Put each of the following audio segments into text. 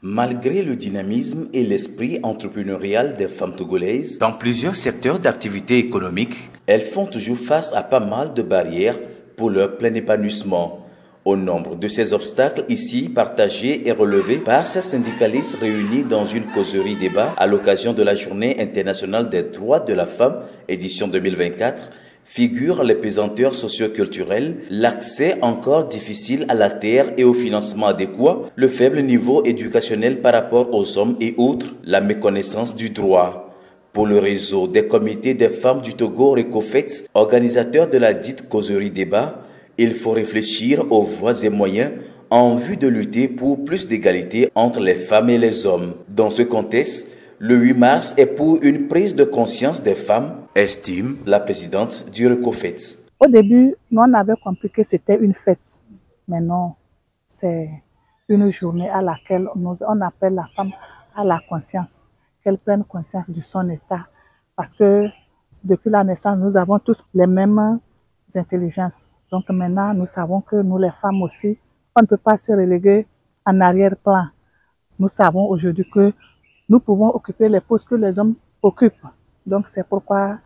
Malgré le dynamisme et l'esprit entrepreneurial des femmes togolaises, dans plusieurs secteurs d'activité économique, elles font toujours face à pas mal de barrières pour leur plein épanouissement. Au nombre de ces obstacles ici partagés et relevés par ces syndicalistes réunis dans une causerie débat à l'occasion de la Journée internationale des droits de la femme, édition 2024, figurent les pesanteurs socioculturelles, l'accès encore difficile à la terre et au financement adéquat, le faible niveau éducationnel par rapport aux hommes et autres, la méconnaissance du droit. Pour le réseau des comités des femmes du Togo Recofet, organisateur de la dite causerie débat, il faut réfléchir aux voies et moyens en vue de lutter pour plus d'égalité entre les femmes et les hommes. Dans ce contexte, le 8 mars est pour une prise de conscience des femmes, estime la présidente du Recofet. Au début, nous on avait compris que c'était une fête, mais non, c'est une journée à laquelle on appelle la femme à la conscience, qu'elle prenne conscience de son état, parce que depuis la naissance, nous avons tous les mêmes intelligences. Donc maintenant, nous savons que nous les femmes aussi, on ne peut pas se reléguer en arrière-plan. Nous savons aujourd'hui que nous pouvons occuper les postes que les hommes occupent. Donc c'est pourquoi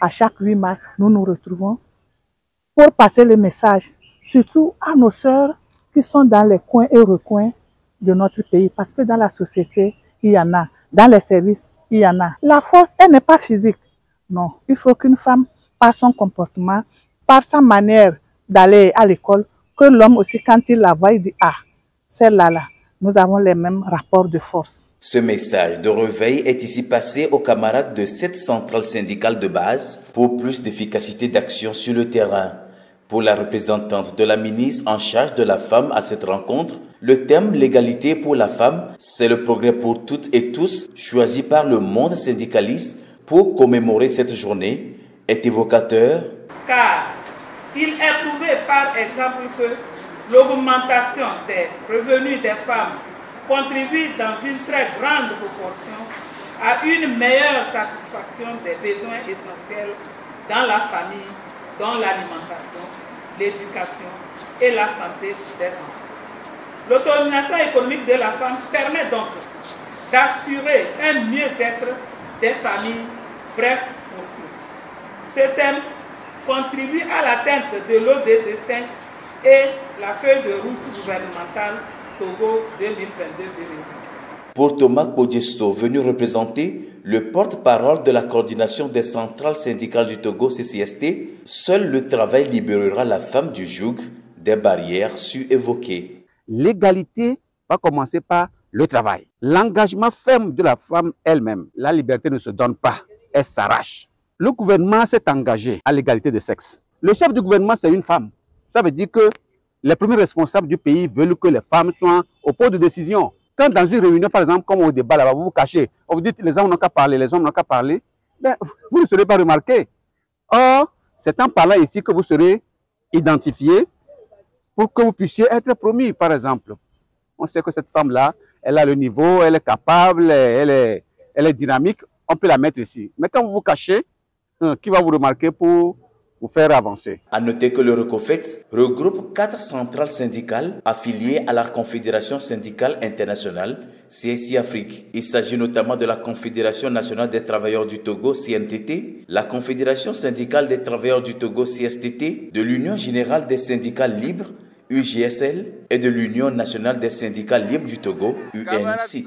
à chaque 8 mars, nous nous retrouvons pour passer le message, surtout à nos sœurs qui sont dans les coins et recoins de notre pays. Parce que dans la société, il y en a. Dans les services, il y en a. La force, elle n'est pas physique. Non, il faut qu'une femme, par son comportement, par sa manière d'aller à l'école, que l'homme aussi, quand il la voit, il dit « Ah, celle-là, nous avons les mêmes rapports de force ». Ce message de réveil est ici passé aux camarades de cette centrale syndicale de base pour plus d'efficacité d'action sur le terrain. Pour la représentante de la ministre en charge de la femme à cette rencontre, le thème « L'égalité pour la femme, c'est le progrès pour toutes et tous » choisi par le monde syndicaliste pour commémorer cette journée est évocateur. Car il est prouvé par exemple que l'augmentation des revenus des femmes contribue dans une très grande proportion à une meilleure satisfaction des besoins essentiels dans la famille, dont l'alimentation, l'éducation et la santé des enfants. L'autonomisation économique de la femme permet donc d'assurer un mieux-être des familles, bref, pour tous. Ce thème contribue à l'atteinte de l'ODD 5 et la feuille de route gouvernementale Togo 2022-2025. Pour Thomas Kodjesso, venu représenter le porte-parole de la coordination des centrales syndicales du Togo CCST, seul le travail libérera la femme du joug des barrières su-évoquées. L'égalité va commencer par le travail. L'engagement ferme de la femme elle-même. La liberté ne se donne pas, elle s'arrache. Le gouvernement s'est engagé à l'égalité de sexe. Le chef du gouvernement, c'est une femme. Ça veut dire que les premiers responsables du pays veulent que les femmes soient au pot de décision. Quand dans une réunion, par exemple, comme au débat là-bas, vous vous cachez, on vous dit les hommes n'ont qu'à parler, les hommes n'ont qu'à parler, ben, vous ne serez pas remarqué. Or, c'est en parlant ici que vous serez identifié pour que vous puissiez être promis, par exemple. On sait que cette femme-là, elle a le niveau, elle est capable, elle est dynamique, on peut la mettre ici. Mais quand vous vous cachez, qui va vous remarquer pour vous faire avancer? À noter que le Recofet regroupe 4 centrales syndicales affiliées à la Confédération syndicale internationale, CSI Afrique. Il s'agit notamment de la Confédération nationale des travailleurs du Togo, CNTT, la Confédération syndicale des travailleurs du Togo, CSTT, de l'Union générale des syndicats libres, UGSL, et de l'Union nationale des syndicats libres du Togo, UNSIT.